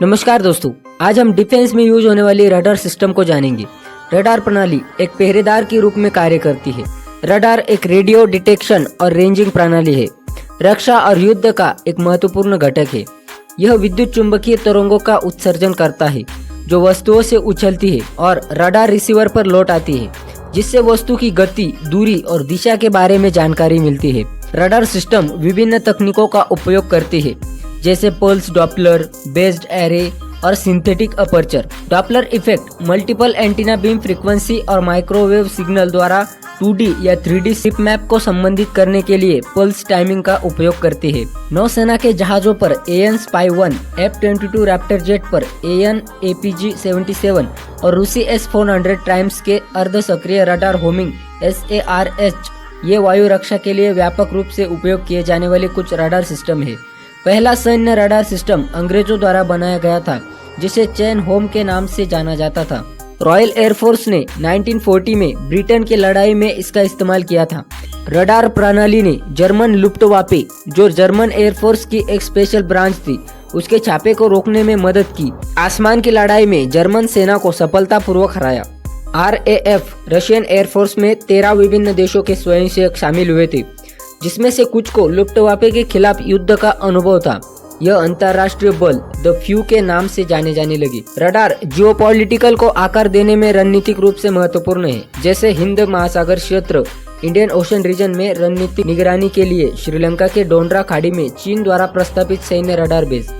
नमस्कार दोस्तों, आज हम डिफेंस में यूज होने वाली रडार सिस्टम को जानेंगे। रडार प्रणाली एक पहरेदार के रूप में कार्य करती है। रडार एक रेडियो डिटेक्शन और रेंजिंग प्रणाली है। रक्षा और युद्ध का एक महत्वपूर्ण घटक है। यह विद्युत चुंबकीय तरंगों का उत्सर्जन करता है जो वस्तुओं से उछलती है और रडार रिसीवर पर लौट आती है, जिससे वस्तु की गति, दूरी और दिशा के बारे में जानकारी मिलती है। रडार सिस्टम विभिन्न तकनीकों का उपयोग करती है, जैसे पल्स डॉपलर, बेस्ड एरे और synthetic aperture. Doppler effect multiple antenna beam frequency और माइक्रोवेव सिग्नल द्वारा 2D या 3D शिप मैप को संबंधित करने के लिए पल्स टाइमिंग का उपयोग करती है। नौसेना के जहाजों पर AN Spy-1, F-22 Raptor jet पर AN APG-77 और रूसी S-400 ट्राइम्स के अर्ध सक्रिय रडार होमिंग SARH ये वायु रक्षा के लिए व्यापक रूप से उपयोग किए जाने वाले कुछ रडार सिस्टम है। पहला सैन्य रडार सिस्टम अंग्रेजों द्वारा बनाया गया था, जिसे चैन होम के नाम से जाना जाता था। रॉयल एयरफोर्स ने 1940 में ब्रिटेन की लड़ाई में इसका इस्तेमाल किया था। रडार प्रणाली ने जर्मन लुफ्टवाफे, जो जर्मन एयरफोर्स की एक स्पेशल ब्रांच थी, उसके छापे को रोकने में मदद की। आसमान की लड़ाई में जर्मन सेना को सफलतापूर्वक हराया। RAF रशियन एयरफोर्स में 13 विभिन्न देशों के स्वयंसेवक शामिल हुए थे, जिसमें से कुछ को लुफ्टवाफे के खिलाफ युद्ध का अनुभव था। यह अंतरराष्ट्रीय बल द फ्यू के नाम से जाने जाने लगी। रडार जियोपॉलिटिकल को आकार देने में रणनीतिक रूप से महत्वपूर्ण है, जैसे हिंद महासागर क्षेत्र, इंडियन ओशन रीजन में रणनीतिक निगरानी के लिए श्रीलंका के डोंडरा खाड़ी में चीन द्वारा प्रस्तावित सैन्य रडार बेस।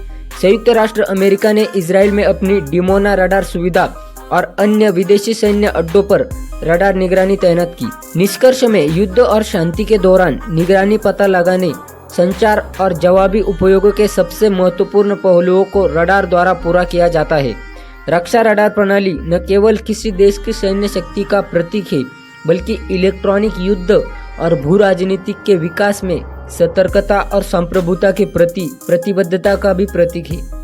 संयुक्त राष्ट्र अमेरिका ने इजराइल में अपनी डिमोना रडार सुविधा और अन्य विदेशी सैन्य अड्डों पर रडार निगरानी तैनात की। निष्कर्ष में युद्ध और शांति के दौरान निगरानी, पता लगाने, संचार और जवाबी उपयोगों के सबसे महत्वपूर्ण पहलुओं को रडार द्वारा पूरा किया जाता है। रक्षा रडार प्रणाली न केवल किसी देश की सैन्य शक्ति का प्रतीक है, बल्कि इलेक्ट्रॉनिक युद्ध और भू राजनीतिक के विकास में सतर्कता और संप्रभुता के प्रति प्रतिबद्धता का भी प्रतीक है।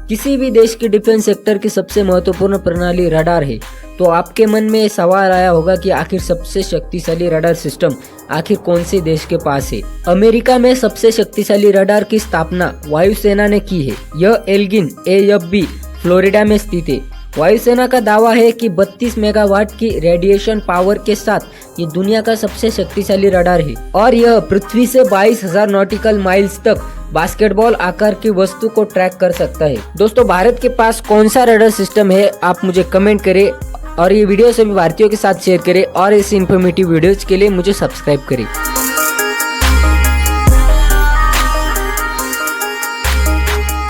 किसी भी देश की डिफेंस सेक्टर की सबसे महत्वपूर्ण प्रणाली रडार है। तो आपके मन में सवाल आया होगा कि आखिर सबसे शक्तिशाली रडार सिस्टम आखिर कौन से देश के पास है। अमेरिका में सबसे शक्तिशाली रडार की स्थापना वायुसेना ने की है। यह एल्गिन AFB फ्लोरिडा में स्थित है। वायुसेना का दावा है कि 32 मेगावाट की रेडिएशन पावर के साथ ये दुनिया का सबसे शक्तिशाली रडार है और यह पृथ्वी से 22,000 नॉटिकल माइल्स तक बास्केटबॉल आकार की वस्तु को ट्रैक कर सकता है। दोस्तों, भारत के पास कौन सा रडार सिस्टम है, आप मुझे कमेंट करें और ये वीडियो सभी भारतीयों के साथ शेयर करें और ऐसी इन्फॉर्मेटिव वीडियोज के लिए मुझे सब्सक्राइब करें।